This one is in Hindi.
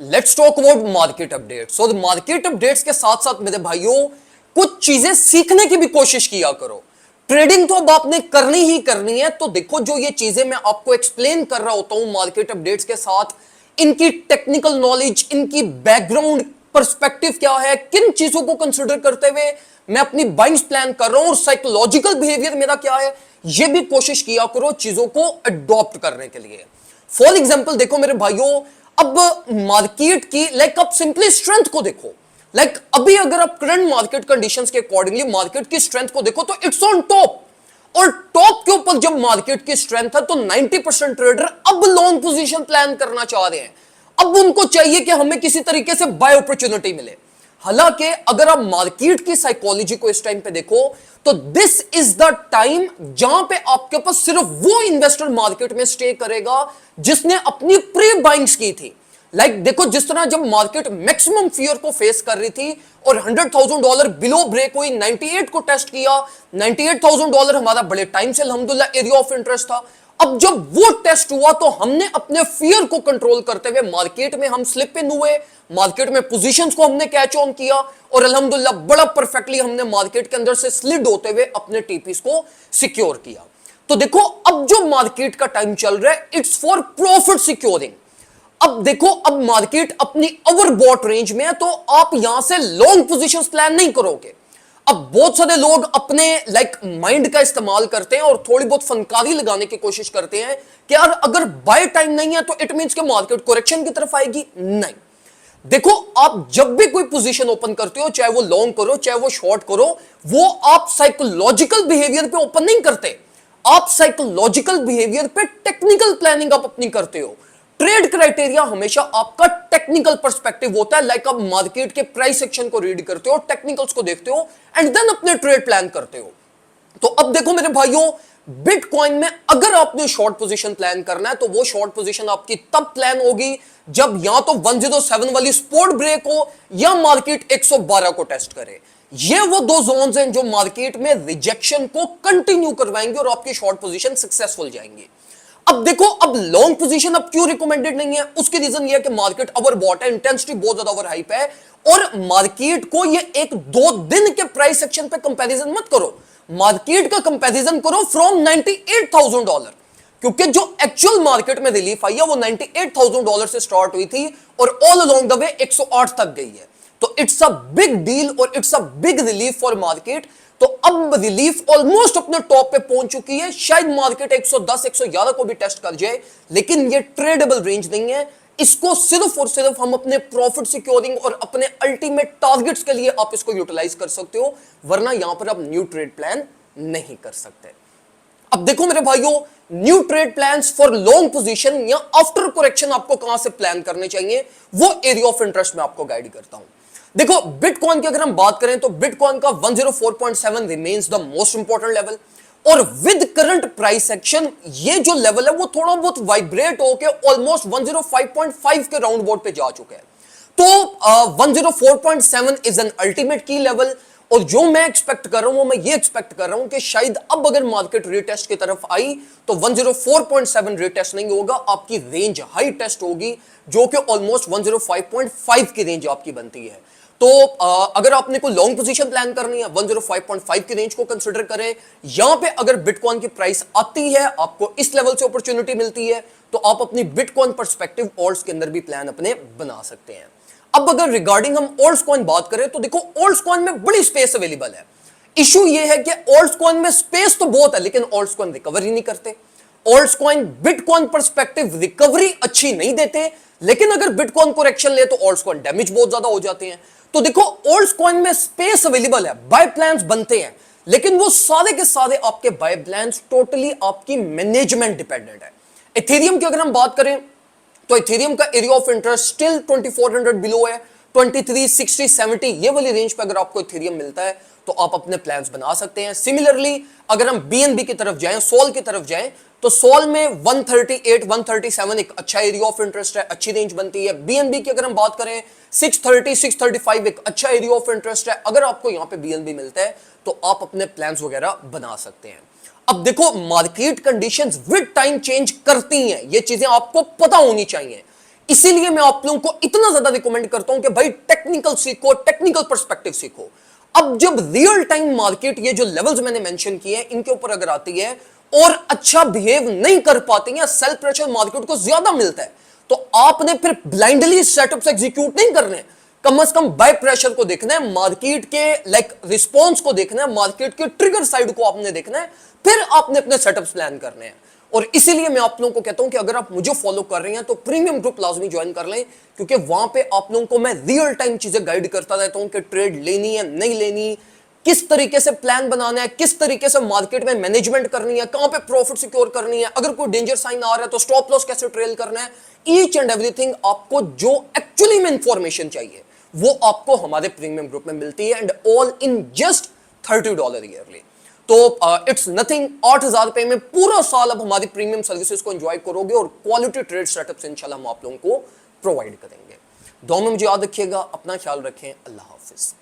Let's talk about market updates. So market updates के साथ साथ मेरे भाइयों कुछ चीजें सीखने की भी कोशिश किया करो। ट्रेडिंग तो अब आपने करनी ही करनी है, तो देखो जो ये चीजें मैं आपको एक्सप्लेन कर रहा होता हूं मार्केट अपडेट्स के साथ, इनकी टेक्निकल नॉलेज, इनकी बैकग्राउंड पर्सपेक्टिव क्या है, किन चीजों को कंसिडर करते हुए मैं अपनी बाइंग्स प्लान कर रहा हूं और साइकोलॉजिकल बिहेवियर मेरा क्या है, ये भी कोशिश किया करो चीजों को अडॉप्ट करने के लिए। फॉर एग्जाम्पल देखो मेरे भाइयों, अब मार्केट की आप सिंपली स्ट्रेंथ को देखो। अभी अगर आप करंट मार्केट कंडीशंस के अकॉर्डिंगली मार्केट की स्ट्रेंथ को देखो तो इट्स ऑन टॉप। और टॉप के ऊपर जब मार्केट की स्ट्रेंथ है तो 90% ट्रेडर अब लॉन्ग पोजीशन प्लान करना चाह रहे हैं। अब उनको चाहिए कि हमें किसी तरीके से बाय अपॉर्चुनिटी मिले। हालांकि अगर आप मार्केट की साइकोलॉजी को इस टाइम पे देखो तो दिस इज द टाइम जहां पे आपके पास सिर्फ वो इन्वेस्टर मार्केट में स्टे करेगा जिसने अपनी प्री बाइंग्स की थी। देखो जिस तरह जब मार्केट मैक्सिमम फियर को फेस कर रही थी और $100,000 बिलो ब्रेक हुई, 98 को टेस्ट किया, $98,000 हमारा बड़े टाइम से अल्हम्दुलिल्लाह एरिया ऑफ इंटरेस्ट था। अब जब वो टेस्ट हुआ तो हमने अपने फियर को कंट्रोल करते हुए मार्केट में हम स्लिप इन हुए, मार्केट में पोजीशंस को हमने कैच ऑन किया और अल्हम्दुलिल्लाह बड़ा परफेक्टली हमने मार्केट के अंदर से स्लिड होते हुए अपने टीपीस को सिक्योर किया। तो देखो अब जो मार्केट का टाइम चल रहा है इट्स फॉर प्रॉफिट सिक्योरिंग। अब देखो अब मार्केट अपनी ओवरबॉट रेंज में है तो आप यहां से लॉन्ग पोजीशंस प्लान नहीं करोगे। अब बहुत सारे लोग अपने माइंड का इस्तेमाल करते हैं और थोड़ी बहुत फनकारी लगाने की कोशिश करते हैं कि यार अगर बाय टाइम नहीं है तो इट मींस कि मार्केट करेक्शन की तरफ आएगी। नहीं, देखो आप जब भी कोई पोजीशन ओपन करते हो, चाहे वो लॉन्ग करो चाहे वो शॉर्ट करो, वो आप साइकोलॉजिकल बिहेवियर पे ओपन नहीं करते। आप साइकोलॉजिकल बिहेवियर पे टेक्निकल प्लानिंग आप अपनी करते हो। ट्रेड क्राइटेरिया हमेशा आपका टेक्निकल पर्सपेक्टिव होता है। आप मार्केट के प्राइस सेक्शन को रीड करते हो, टेक्निकल्स को देखते हो एंड देन अपने ट्रेड प्लान करते हो। तो अब देखो मेरे भाइयों, बिटकॉइन में अगर आपने शॉर्ट पोजीशन प्लान करना है तो वो शॉर्ट पोजीशन आपकी तब प्लान होगी जब या तो 107 वाली सपोर्ट ब्रेक हो या मार्केट 112 को टेस्ट करे। ये वो दो जोन्स हैं जो मार्केट में रिजेक्शन को कंटिन्यू करवाएंगे और आपकी शॉर्ट पोजीशन सक्सेसफुल जाएंगी। अब देखो अब लॉन्ग पोजीशन अब क्यों रिकमेंडेड नहीं है, उसकी रीजन ये है कि मार्केट ओवरबॉट है, इंटेंसिटी बहुत ज्यादा ओवर हाइप है और मार्केट को ये एक दो दिन के प्राइस सेक्शन पे कंपैरिजन मत करो, मार्केट का कंपैरिजन करो फ्रॉम $98,000, क्योंकि जो एक्चुअल मार्केट में रिलीफ आई है वो $98,000 से स्टार्ट हुई थी और ऑल अलोंग द वे 108 तक गई है। तो इट्स अ बिग डील और it's a big relief for market. तो अब रिलीफ ऑलमोस्ट अपने टॉप पे पहुंच चुकी है, शायद मार्केट 110 111 को भी टेस्ट कर जाए, लेकिन ये ट्रेडेबल रेंज नहीं है। इसको सिर्फ और सिर्फ हम अपने प्रॉफिट सिक्योरिंग और अपने अल्टीमेट टारगेट्स के लिए आप इसको यूटिलाइज कर सकते हो, वरना यहां पर आप न्यू ट्रेड प्लान नहीं कर सकते। अब देखो मेरे भाइयों, new trade plans for long position या आफ्टर करेक्शन आपको कहां से प्लान करने चाहिए, वो एरिया ऑफ इंटरेस्ट में आपको गाइड करता हूं। देखो बिटकॉइन की अगर हम बात करें तो बिटकॉइन का 104.7 remains the most important level और विद करंट प्राइस एक्शन ये जो लेवल है वो थोड़ा बहुत वाइब्रेट होकर ऑलमोस्ट 105.5 के राउंड बोर्ड पे जा चुके हैं। तो 104.7 इज एन अल्टीमेट की लेवल और जो मैं एक्सपेक्ट कर रहा हूं वो मैं ये एक्सपेक्ट कर रहा हूं कि शायद अब अगर मार्केट रीटेस्ट की तरफ आई तो 104.7 रीटेस्ट नहीं होगा, आपकी रेंज हाई टेस्ट होगी जो कि ऑलमोस्ट 105.5 की रेंज आपकी बनती है। तो अगर आपने कोई लॉन्ग पोजीशन प्लान करनी है 105.5 की रेंज को कंसीडर करें। यहां पे अगर बिटकॉइन की प्राइस आती है, आपको इस लेवल से अपॉर्चुनिटी मिलती है, तो आप अपनी बिटकॉइन पर्सपेक्टिव ऑल्ट्स के अंदर भी प्लान अपने बना सकते हैं। अब अगर रिगार्डिंग हम ऑल्ट्स कॉइन बात करें तो देखो ऑल्ट्स कॉइन में बड़ी स्पेस अवेलेबल है। इशू ये है कि ऑल्ट्स कॉइन में स्पेस तो बहुत है लेकिन ऑल्ट्स कॉइन रिकवरी नहीं करते। Ult's coin bitcoin perspective recovery अच्छी नहीं देते, लेकिन अगर बिटकॉइन करेक्शन ले तो ऑल्ट्स कॉइन डैमेज बहुत ज्यादा हो जाते हैं। तो देखो ऑल्ट्स कॉइन में स्पेस अवेलेबल है, बाय प्लान्स बनते हैं, लेकिन वो सारे के सारे आपके बाय प्लान्स टोटली आपकी मैनेजमेंट डिपेंडेंट है। इथेरियम की अगर हम बात करें तो इथेरियम का area of interest still 2400 below है, 23, 60, 70 ये वाली रेंज पे अगर आपको इथेरियम मिलता है तो आप अपने प्लान्स बना सकते हैं। सिमिलरली अगर हम बीएनबी की तरफ जाएं, सोल की तरफ जाएं, तो सोल में 138, 137 एक अच्छा एरिया ऑफ इंटरेस्ट है, अच्छी रेंज बनती है। बीएनबी की अगर हम बात करें 630, 635 एक अच्छा एरिया ऑफ इंटरेस्ट है। अगर आपको यहां पे बीएनबी मिलता है तो आप अपने प्लान्स वगैरह बना सकते हैं। अब देखो market conditions with time change करती हैं, ये चीजें आपको पता होनी चाहिए। इसीलिए मैं आप लोगों को इतना ज्यादा रिकमेंड करता हूं कि भाई टेक्निकल सीखो, टेक्निकल पर्सपेक्टिव सीखो। अब जब रियल टाइम मार्केट ये जो लेवल्स मैंने मेंशन किए हैं इनके ऊपर अगर आती है और अच्छा बिहेव नहीं कर पाती है, सेल्फ प्रेशर मार्केट को ज्यादा मिलता है, तो आपने फिर ब्लाइंडली सेटअप्स एग्जीक्यूट नहीं करने, कम से कम बाय प्रेशर को देखना है, मार्केट के लाइक रिस्पॉन्स को देखना है, मार्केट के ट्रिगर साइड को आपने देखना है, फिर आपने अपने सेटअप्स प्लान करने हैं। और इसीलिए मैं आप लोगों को कहता हूं कि अगर आप मुझे फॉलो कर रहे हैं तो प्रीमियम ग्रुप लाजमी ज्वाइन कर लें, क्योंकि वहां पे आप लोगों को मैं रियल टाइम चीजें गाइड करता रहता हूं कि ट्रेड लेनी है नहीं लेनी, किस तरीके से प्लान बनाना है, किस तरीके से मार्केट में मैनेजमेंट करनी है, कहां पे प्रॉफिट सिक्योर करनी है, अगर कोई डेंजर साइन आ रहा है तो स्टॉप लॉस कैसे ट्रेल करना है। ईच एंड एवरीथिंग आपको जो एक्चुअली में इंफॉर्मेशन चाहिए वो आपको हमारे प्रीमियम ग्रुप में मिलती है, and all in just $30 yearly. तो इट्स नथिंग, 8,000 रुपए में पूरा साल अब हमारी प्रीमियम सर्विसेज को एंजॉय करोगे और क्वालिटी ट्रेड सेटअप्स इंशाल्लाह हम आप लोगों को प्रोवाइड करेंगे। दुआ में मुझे याद रखिएगा, अपना ख्याल रखें, अल्लाह हाफिज।